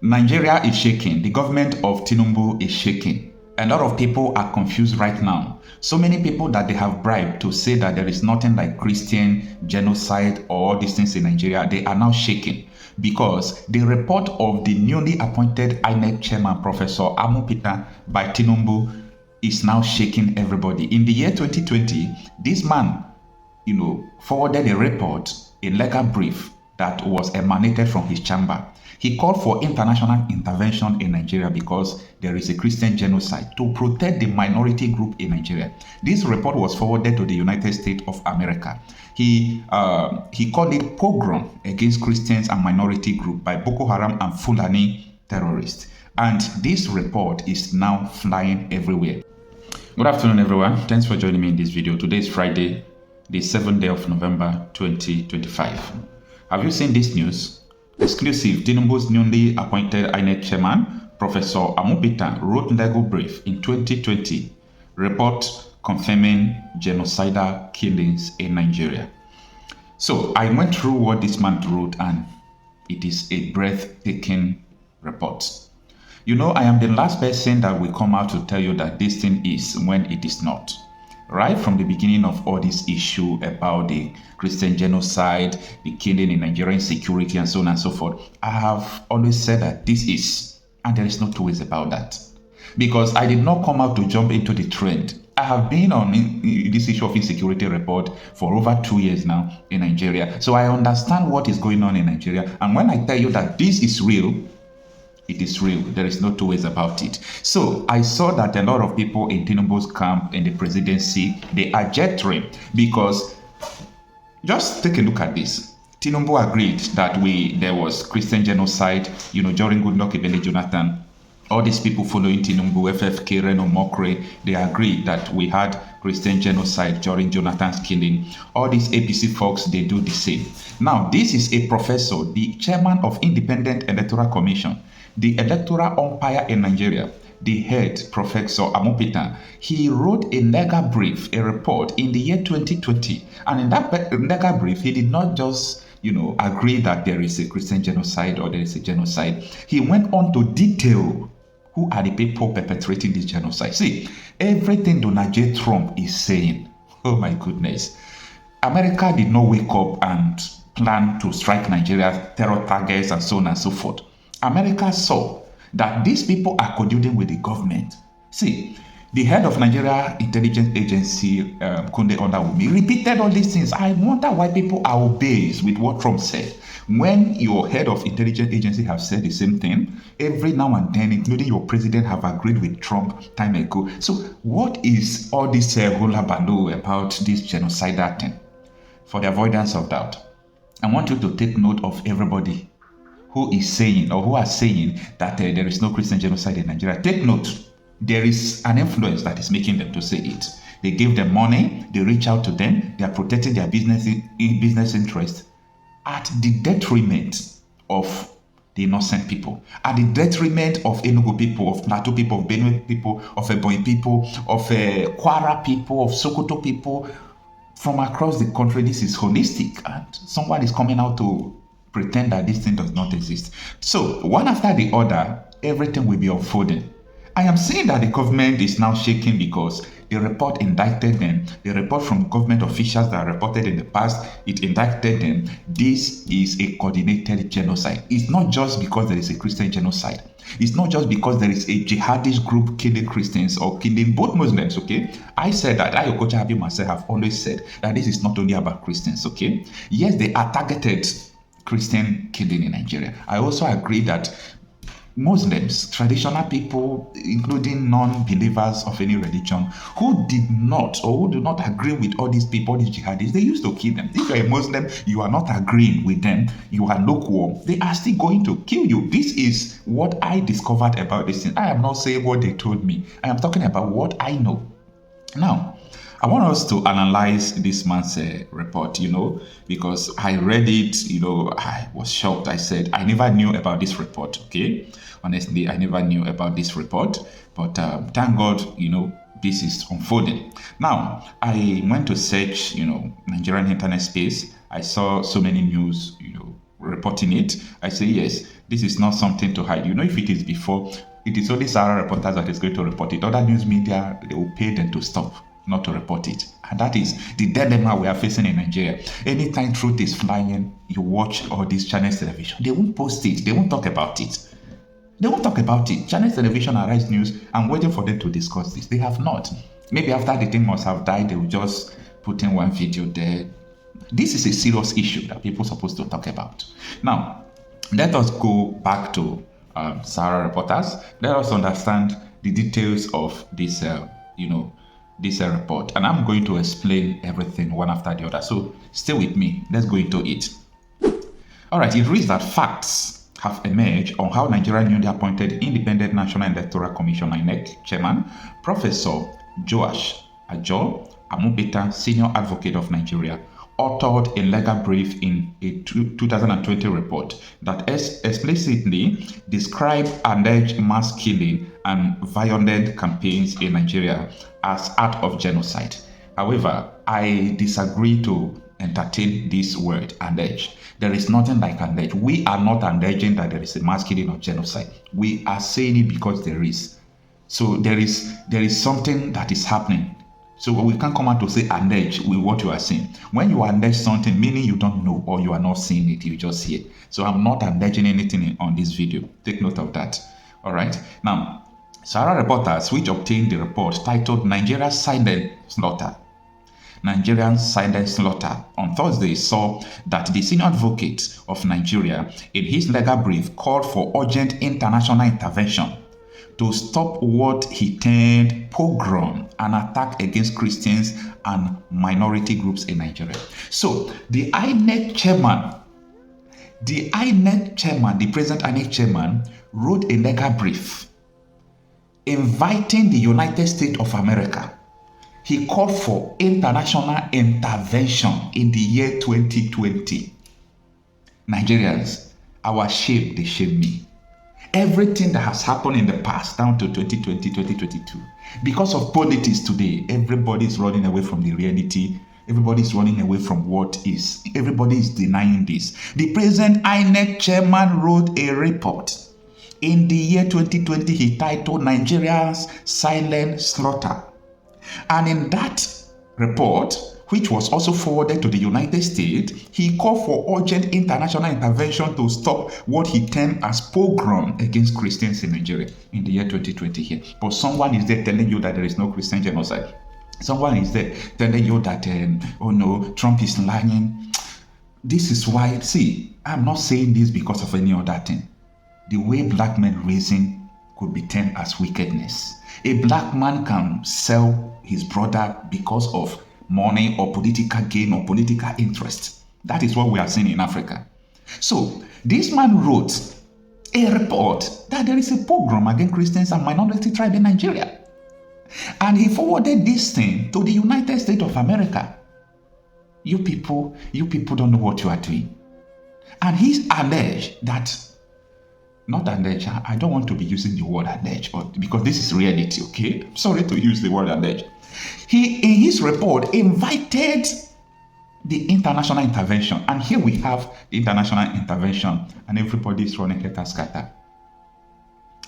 Nigeria is shaking. The government of Tinubu is shaking. A lot of people are confused right now. So many people that they have bribed to say that there is nothing like Christian genocide or all these things in Nigeria, they are now shaking because the report of the newly appointed INEC chairman, Professor Amupita by Tinubu, is now shaking everybody. In the year 2020, this man, forwarded a report, a legal brief that was emanated from his chamber. He called for international intervention in Nigeria because there is a Christian genocide to protect the minority group in Nigeria. This report was forwarded to the United States of America. He called it pogrom against Christians and minority group by Boko Haram and Fulani terrorists. And this report is now flying everywhere. Good afternoon, everyone. Thanks for joining me in this video. Today is Friday, the 7th day of November 2025. Have you seen this news? Exclusive, Tinubu's newly appointed INEC chairman, Professor Amupita, wrote legal brief in 2020, report confirming genocidal killings in Nigeria. So I went through what this man wrote and it is a breathtaking report. I am the last person that will come out to tell you that this thing is when it is not. Right from the beginning of all this issue about the Christian genocide, the killing in Nigerian security, and so on and so forth, I have always said that this is, and there is no two ways about that. Because I did not come out to jump into the trend. I have been on this issue of insecurity report for over 2 years now in Nigeria. So I understand what is going on in Nigeria. And when I tell you that this is real, it is real. There is no two ways about it. So I saw that a lot of people in Tinubu's camp in the presidency, they are jettering because just take a look at this. Tinubu agreed that there was Christian genocide, during Goodluck Ebele Jonathan. All these people following Tinubu, FFK, Reno Mokre, they agreed that we had Christian genocide during Jonathan's killing. All these APC folks, they do the same. Now, this is a professor, the chairman of Independent Electoral Commission, the electoral umpire in Nigeria, the head, Professor Amupita. He wrote a legal brief, a report in the year 2020. And in that legal brief, he did not just, agree that there is a Christian genocide or there is a genocide. He went on to detail who are the people perpetrating this genocide. See, everything Donald J. Trump is saying, oh my goodness, America did not wake up and plan to strike Nigeria, terror targets, and so on and so forth. America saw that these people are colluding with the government. See, the head of Nigeria Intelligence Agency, Kunde Ondawumi, repeated all these things. I wonder why people are obeyed with what Trump said. When your head of intelligence agency have said the same thing, every now and then, including your president, have agreed with Trump time ago. So what is all this hula baloo about this genocidal thing? For the avoidance of doubt, I want you to take note of everybody who is saying or who are saying that there is no Christian genocide in Nigeria. Take note, there is an influence that is making them to say it. They give them money, they reach out to them, they are protecting their business interest at the detriment of the innocent people, at the detriment of Enugu people, of Plateau people, of Benue people, of Ebonyi people, of Kwara people, of Sokoto people from across the country. This is holistic, and someone is coming out to pretend that this thing does not exist. So one after the other, everything will be unfolding. I am saying that the government is now shaking because the report indicted them. The report from government officials that reported in the past, it indicted them. This is a coordinated genocide. It's not just because there is a Christian genocide. It's not just because there is a jihadist group killing Christians or killing both Muslims, okay? I said that, I, Okocha Abi myself, have always said that this is not only about Christians, okay? Yes, they are targeted Christian killing in Nigeria. I also agree that Muslims, traditional people, including non-believers of any religion, who did not or who do not agree with all these people, these jihadists, they used to kill them. If you're a Muslim, you are not agreeing with them, you are lukewarm, they are still going to kill you. This is what I discovered about this thing. I am not saying what they told me. I am talking about what I know. Now, I want us to analyze this man's report, because I read it, I was shocked. I said, I never knew about this report, okay? Honestly, I never knew about this report, but thank God, this is unfolding. Now, I went to search, Nigerian internet space. I saw so many news, reporting it. I say, yes, This is not something to hide. You know, if it is before, it is only Sahara Reporters that is going to report it. Other news media, they will pay them to stop, not to report it. And that is the dilemma we are facing in Nigeria. Anytime truth is flying, you watch all these channels television. They won't post it. They won't talk about it. They won't talk about it. Channels television and Rise News, I'm waiting for them to discuss this. They have not. Maybe after the thing must have died, they will just put in one video there. This is a serious issue that people are supposed to talk about. Now, let us go back to Sahara Reporters. Let us understand the details of this, this report. And I'm going to explain everything one after the other. So stay with me. Let's go into it. All right, it reads that facts have emerged on how Nigerian newly appointed Independent National Electoral Commission (INEC) chairman, Professor Joash Ajo Amubita, senior advocate of Nigeria, authored a legal brief in a 2020 report that explicitly described alleged mass killing and violent campaigns in Nigeria as act of genocide. However, I disagree to entertain this word, alleged. There is nothing like alleged. We are not alleging that there is a mass killing of genocide. We are saying it because there is. So there is something that is happening. So we can't come out to say allege with what you are saying. When you allege something, meaning you don't know or you are not seeing it, you just hear. So I'm not alleging anything on this video. Take note of that. All right. Now, Sahara Reporters, which obtained the report titled Nigeria's Silent Slaughter, Nigerian silent slaughter, on Thursday saw that the senior advocate of Nigeria, in his legal brief, called for urgent international intervention to stop what he termed pogrom, an attack against Christians and minority groups in Nigeria. So the INEC chairman, the present INEC chairman, wrote a legal brief inviting the United States of America. He called for international intervention in the year 2020. Nigerians, our shame, they shame me. Everything that has happened in the past down to 2020, 2022, because of politics today, everybody is running away from the reality. Everybody is running away from what is. Everybody is denying this. The present INEC chairman wrote a report in the year 2020. He titled Nigeria's Silent Slaughter. And in that report, which was also forwarded to the United States, he called for urgent international intervention to stop what he termed as pogrom against Christians in Nigeria in the year 2020 here. But someone is there telling you that there is no Christian genocide. Someone is there telling you that, oh no, Trump is lying. This is why, see, I'm not saying this because of any other thing. The way black men reason could be termed as wickedness. A black man can sell his brother because of money or political gain or political interest. That is what we are seeing in Africa. So this man wrote a report that there is a pogrom against Christians and minority tribe in Nigeria. And he forwarded this thing to the United States of America. You people don't know what you are doing. And he's alleged that, not alleged, I don't want to be using the word alleged, but because this is reality, okay? I'm sorry to use the word alleged. He, in his report, invited the international intervention. And here we have the international intervention, and everybody is running scatter.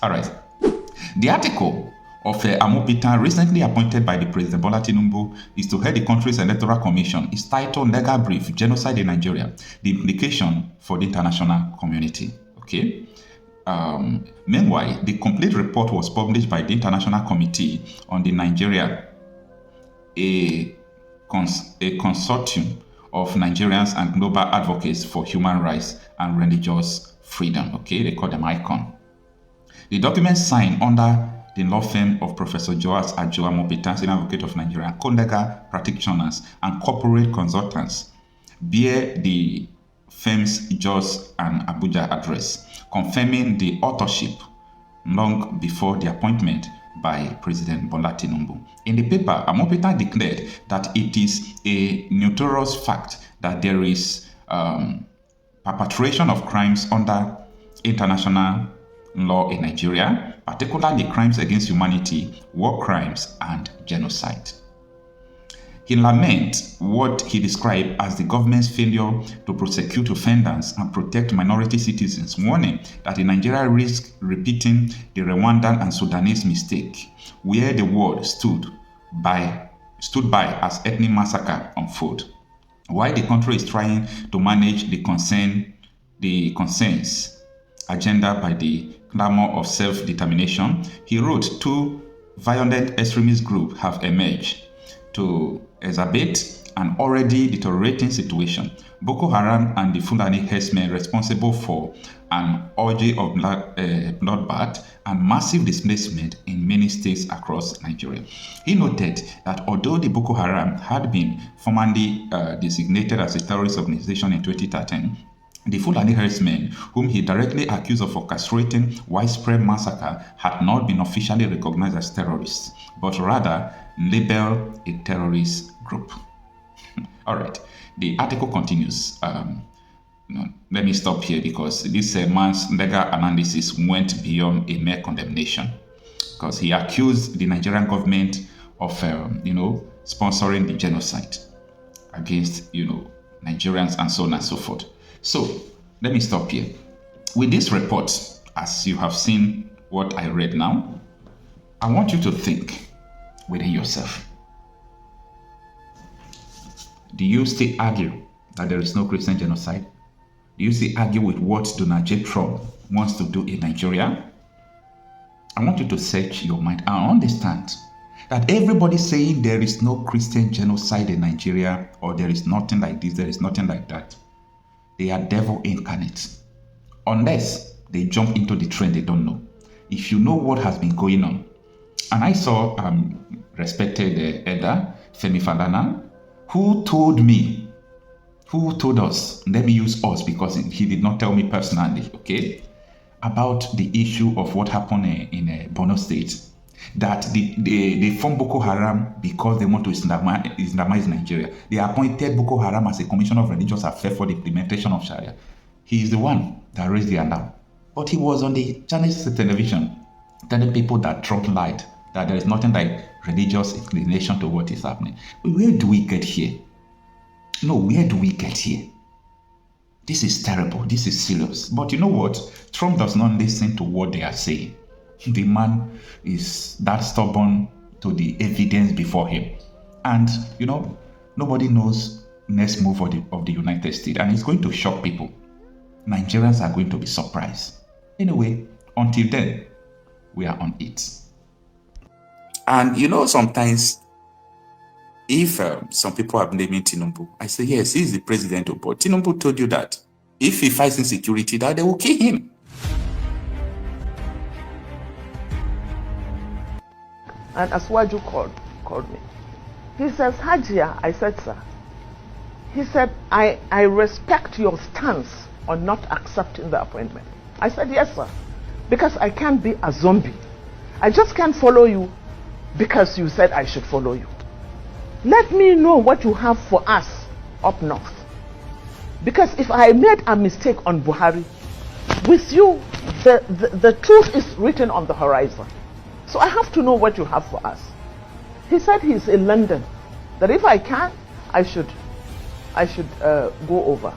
All right. The article of Amopita, recently appointed by the President Bola Tinubu, is to head the country's electoral commission. It's titled Legal Brief, Genocide in Nigeria, the implication for the international community. Okay. Meanwhile, the complete report was published by the International Committee on the Nigeria, a consortium of Nigerians and global advocates for human rights and religious freedom. Okay, they call them ICON. The document signed under the law firm of Professor Joash Ajo Amobita, senior advocate of Nigeria, co-legal practitioners and corporate consultants, bear the firm's Jos and Abuja address, confirming the authorship long before the appointment by President Bola Tinubu. In the paper, Amopita declared that it is a notorious fact that there is perpetration of crimes under international law in Nigeria, particularly crimes against humanity, war crimes, and genocide. He laments what he described as the government's failure to prosecute offenders and protect minority citizens, warning that Nigeria risks repeating the Rwandan and Sudanese mistake, where the world stood by as ethnic massacre unfold. While the country is trying to manage the concerns agenda by the clamor of self-determination, he wrote, two violent extremist groups have emerged to exacerbate an already deteriorating situation. Boko Haram and the Fulani herdsmen responsible for an orgy of bloodbath and massive displacement in many states across Nigeria. He noted that although the Boko Haram had been formally designated as a terrorist organization in 2013, the Fulani herdsmen, whom he directly accused of orchestrating widespread massacre, had not been officially recognized as terrorists, but rather labeled a terrorist group. All right, the article continues. Let me stop here because this man's legal analysis went beyond a mere condemnation, because he accused the Nigerian government of, sponsoring the genocide against, Nigerians and so on and so forth. So let me stop here. With this report, as you have seen what I read now, I want you to think within yourself. Do you still argue that there is no Christian genocide? Do you still argue with what Donald J. Trump wants to do in Nigeria? I want you to search your mind and understand that everybody saying there is no Christian genocide in Nigeria, or there is nothing like this, there is nothing like that, they are devil incarnate. Unless they jump into the trend they don't know. If you know what has been going on, and I saw respected elder Femi Falana, who told us, let me use us because he did not tell me personally, okay, about the issue of what happened in Borno State, that they formed Boko Haram because they want to Islamize Nigeria. They appointed Boko Haram as a commissioner of religious affairs for the implementation of Sharia. He is the one that raised the alarm. But he was on the Chinese television telling people that Trump lied, that there is nothing like religious inclination to what is happening. Where do we get here? No, where do we get here? This is terrible. This is serious. But you know what? Trump does not listen to what they are saying. The man is that stubborn to the evidence before him. And, nobody knows next move of the United States. And it's going to shock people. Nigerians are going to be surprised. Anyway, until then, we are on it. And sometimes if some people are blaming Tinubu, I say, yes, he's the president, but Tinubu told you that if he fights insecurity, that they will kill him. And Aswaju called me. He says, Hajia, I said, sir. He said, I respect your stance on not accepting the appointment. I said, yes, sir. Because I can't be a zombie. I just can't follow you because you said I should follow you. Let me know what you have for us up north. Because if I made a mistake on Buhari, with you, the truth is written on the horizon. So I have to know what you have for us. He said he's in London, that if I can, I should go over.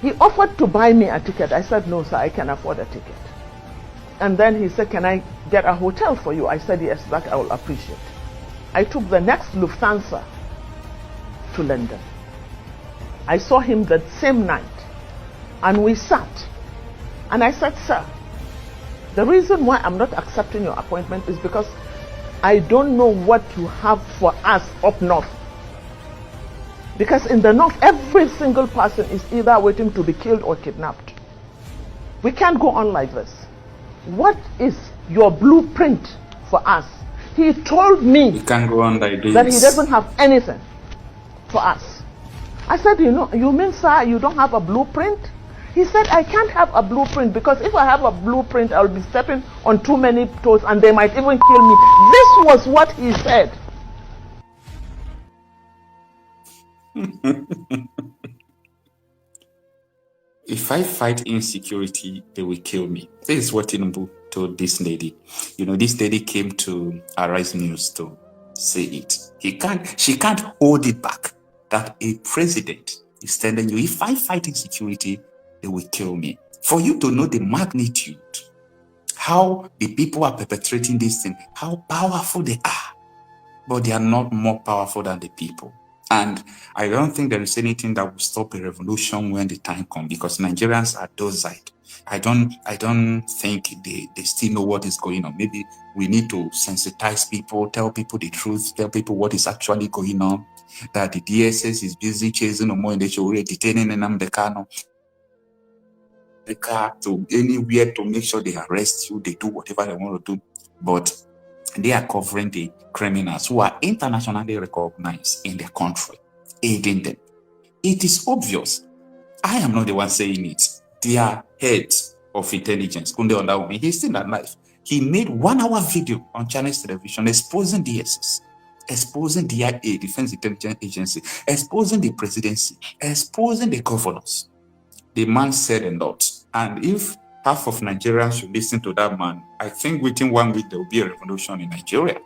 He offered to buy me a ticket. I said, no, sir, I can afford a ticket. And then he said, can I get a hotel for you? I said, yes, that I will appreciate. I took the next Lufthansa to London. I saw him that same night, and we sat. And I said, sir, the reason why I'm not accepting your appointment is because I don't know what you have for us up north. Because in the north, every single person is either waiting to be killed or kidnapped. We can't go on like this. What is your blueprint for us? He told me we can't go on like this. That he doesn't have anything for us. I said, you mean, sir, you don't have a blueprint? He said, I can't have a blueprint because if I have a blueprint, I'll be stepping on too many toes and they might even kill me. This was what he said. If I fight insecurity, they will kill me. This is what Tinubu told this lady. This lady came to Arise News to say it. She can't hold it back that a president is telling you, if I fight insecurity, they will kill me. For you to know the magnitude, how the people are perpetrating this thing, how powerful they are, but they are not more powerful than the people. And I don't think there is anything that will stop a revolution when the time comes, because Nigerians are docile. I don't think they still know what is going on. Maybe we need to sensitize people, tell people the truth, tell people what is actually going on, that the DSS is busy chasing Omo Sowore, detaining Nnamdi Kanu, to anywhere to make sure they arrest you, they do whatever they want to do. But they are covering the criminals who are internationally recognized in their country, aiding them. It is obvious. I am not the one saying it. Their head of intelligence, Kunde Ondawumi, he's still alive. He made 1 hour video on Chinese television exposing DSS, exposing DIA, Defense Intelligence Agency, exposing the presidency, exposing the governors. The man said a lot. And if half of Nigerians should listen to that man, I think within 1 week there will be a revolution in Nigeria.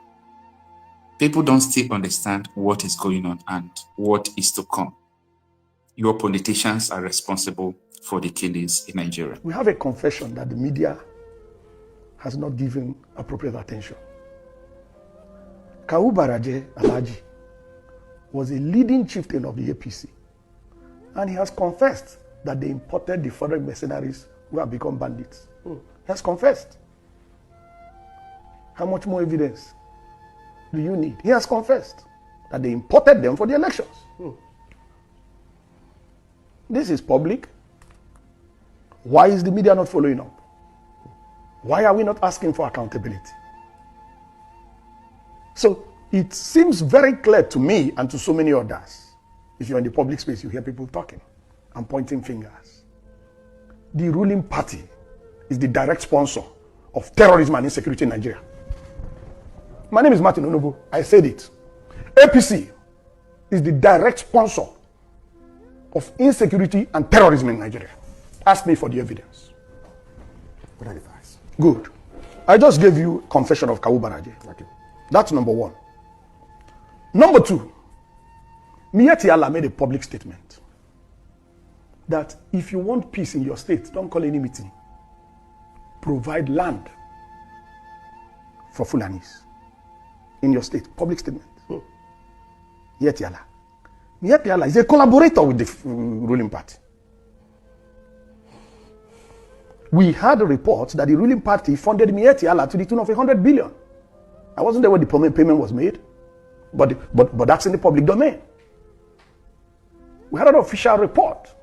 People don't still understand what is going on and what is to come. Your politicians are responsible for the killings in Nigeria. We have a confession that the media has not given appropriate attention. Kawu Baraje Alhaji was a leading chieftain of the APC, and he has confessed that they imported the foreign mercenaries who have become bandits. He has confessed. How much more evidence do you need? He has confessed that they imported them for the elections. This is public. Why is the media not following up? Why are we not asking for accountability? So it seems very clear to me and to so many others. If you're in the public space, you hear people talking and pointing fingers. The ruling party is the direct sponsor of terrorism and insecurity in Nigeria. My name is Martin Onobo. I said it. APC is the direct sponsor of insecurity and terrorism in Nigeria. Ask me for the evidence. What advice? Good. I just gave you confession of Kawu Baraje. Okay. That's number one. Number two, Miyetti Allah made a public statement that if you want peace in your state, don't call any meeting. Provide land for Fulanis in your state. Public statement. Miyetti Allah. Miyetti Allah is a collaborator with the ruling party. We had reports that the ruling party funded Miyetti Allah to the tune of 100 billion. I wasn't there when the payment was made, but that's in the public domain. We had an official report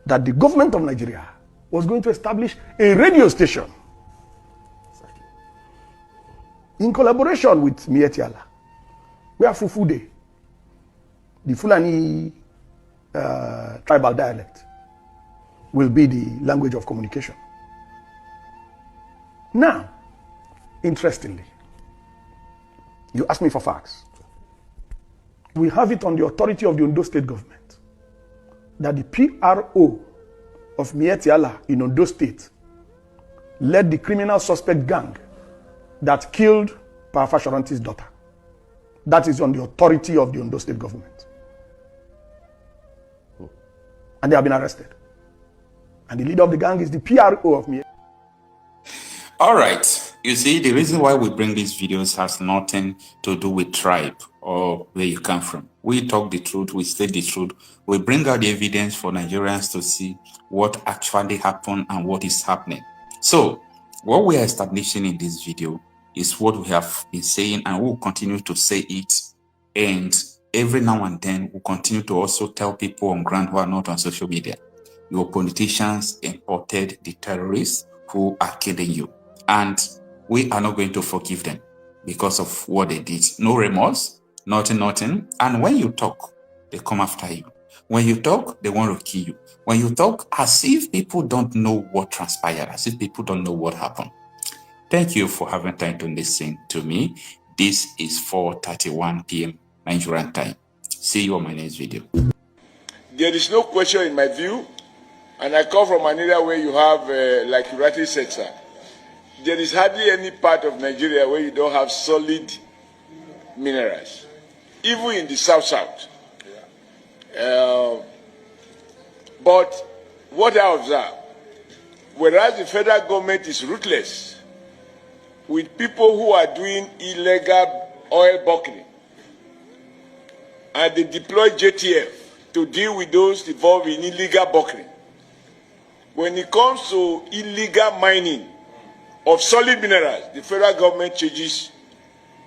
that the government of Nigeria was going to establish a radio station in collaboration with Miyetti Allah, where Fufude, the Fulani tribal dialect, will be the language of communication. Now, interestingly, you asked me for facts. We have it on the authority of the Ondo State government that the PRO of Miyetti Allah in Ondo State led the criminal suspect gang that killed Parafashoranti's daughter. That is on the authority of the Ondo State government. And they have been arrested. And the leader of the gang is the PRO of Miyetti. All right. You see, the reason why we bring these videos has nothing to do with tribe or where you come from. We talk the truth, we state the truth, we bring out the evidence for Nigerians to see what actually happened and what is happening. So, what we are establishing in this video is what we have been saying, and we'll continue to say it. And every now and then, we'll continue to also tell people on ground who are not on social media. Your politicians imported the terrorists who are killing you. And we are not going to forgive them because of what they did. No remorse, nothing. And when you talk, they come after you. When you talk, they want to kill you. When you talk, as if people don't know what transpired, as if people don't know what happened. Thank you for having time to listen to me. This is 4:31 p.m. Nigerian time. See you on my next video. There is no question in my view, and I come from an area where you have, like you rightly said, sir, there is hardly any part of Nigeria where you don't have solid minerals, even in the South. But what I observe, whereas the federal government is ruthless with people who are doing illegal oil buckling, and they deploy JTF to deal with those involved in illegal buckling. When it comes to illegal mining of solid minerals, the federal government changes.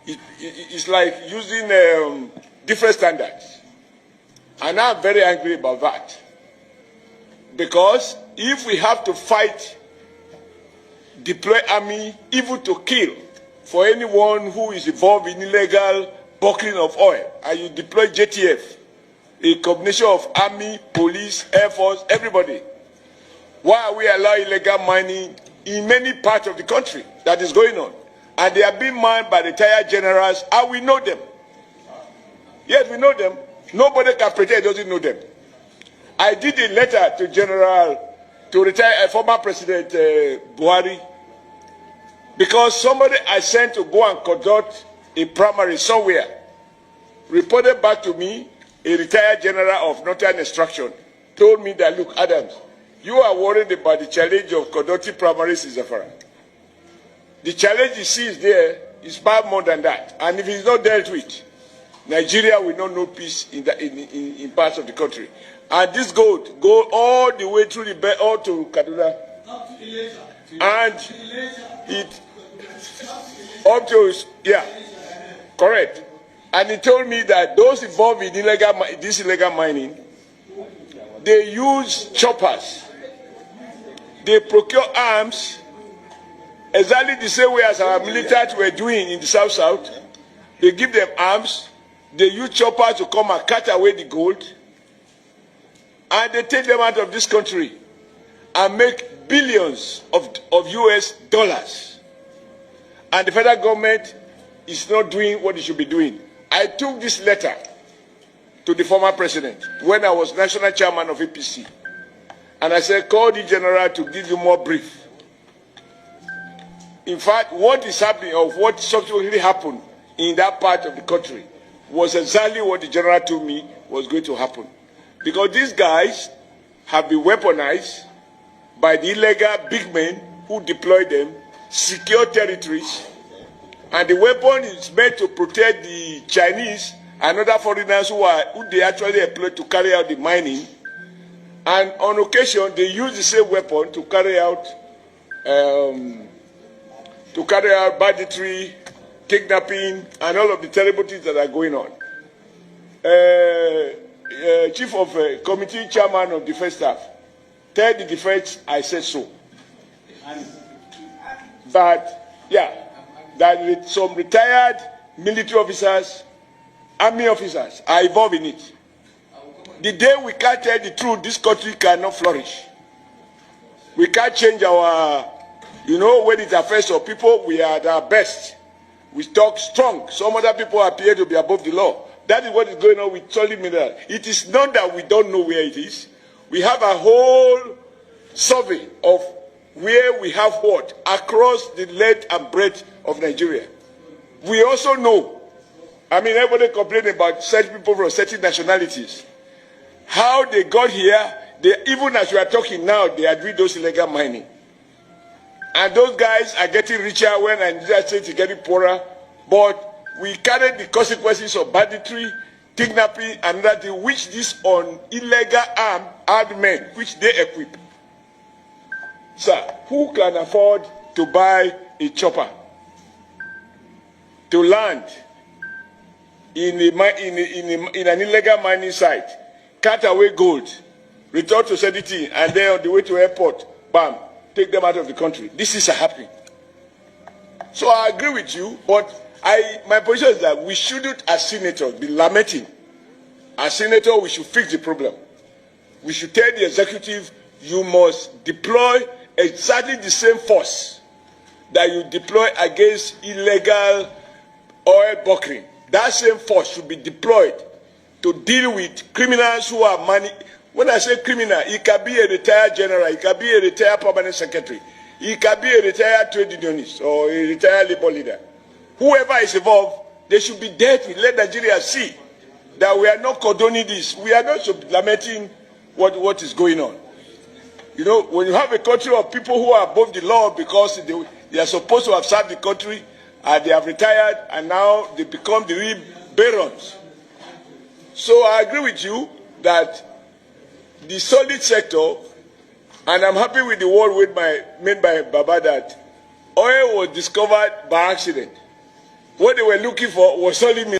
It's like using different standards. And I'm very angry about that. Because if we have to fight, deploy army, even to kill, for anyone who is involved in illegal buckling of oil, and you deploy JTF, a combination of army, police, air force, everybody, why are we allowing illegal mining in many parts of the country that is going on? And they are being mined by retired generals, and we know them. Yes, we know them. Nobody can pretend doesn't know them. I did a letter to former President Buhari, because somebody I sent to go and conduct a primary somewhere reported back to me, a retired general of Northern Extraction, told me that, look, Adams, you are worried about the challenge of conducting primaries in Zamfara. The challenge you see is there is far more than that. And if it's not dealt with, Nigeria will not know peace in parts of the country. And this gold go all the way through the belt, all to Kaduna. And it up to, yeah, correct. And he told me that those involved in this illegal mining, they use choppers. They procure arms exactly the same way as our militants were doing in the South. They give them arms. They use choppers to come and cut away the gold. And they take them out of this country and make billions of US dollars. And the federal government is not doing what it should be doing. I took this letter to the former president when I was national chairman of APC. And I said, call the general to give you more brief. In fact, what is happening, or what subsequently happened in that part of the country, was exactly what the general told me was going to happen. Because these guys have been weaponized by the illegal big men who deploy them, secure territories, and the weapon is meant to protect the Chinese and other foreigners who they actually employ to carry out the mining. And on occasion, they use the same weapon to carry out banditry, kidnapping, and all of the terrible things that are going on. Chief of Committee Chairman of Defense Staff, tell the defense I said so. That, yeah, that some retired military officers, army officers are involved in it. The day we can't tell the truth, this country cannot flourish. We can't change our, when it affects our people, we are at our best. We talk strong. Some other people appear to be above the law. That is what is going on with solid mineral. It is not that we don't know where it is. We have a whole survey of where we have what across the length and breadth of Nigeria. We also know, everybody complaining about certain people from certain nationalities. How they got here, even as we are talking now, they are doing those illegal mining. And those guys are getting richer when Nigeria State is getting poorer. But we carry the consequences of banditry, kidnapping, and that which this on illegal armed men, which they equip. Sir, who can afford to buy a chopper to land in an illegal mining site, cut away gold, return to Sediti, and then on the way to airport, bam, take them out of the country? This is happening. So I agree with you, but my position is that we shouldn't, as senators, be lamenting. As senators, we should fix the problem. We should tell the executive, you must deploy exactly the same force that you deploy against illegal oil buckling. That same force should be deployed to deal with criminals who are money. When I say criminal, it can be a retired general, it can be a retired permanent secretary, it can be a retired trade unionist or a retired labor leader. Whoever is involved, They should be dealt with. Let Nigeria see that we are not condoning this. We are not lamenting what is going on. You know, when you have a country of people who are above the law because they are supposed to have served the country, and they have retired, and now they become the real barons. So I agree with you that the solid sector, and I'm happy with the word made by Baba that oil was discovered by accident. What they were looking for was solid mineral.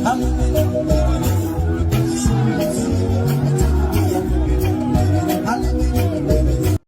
I'm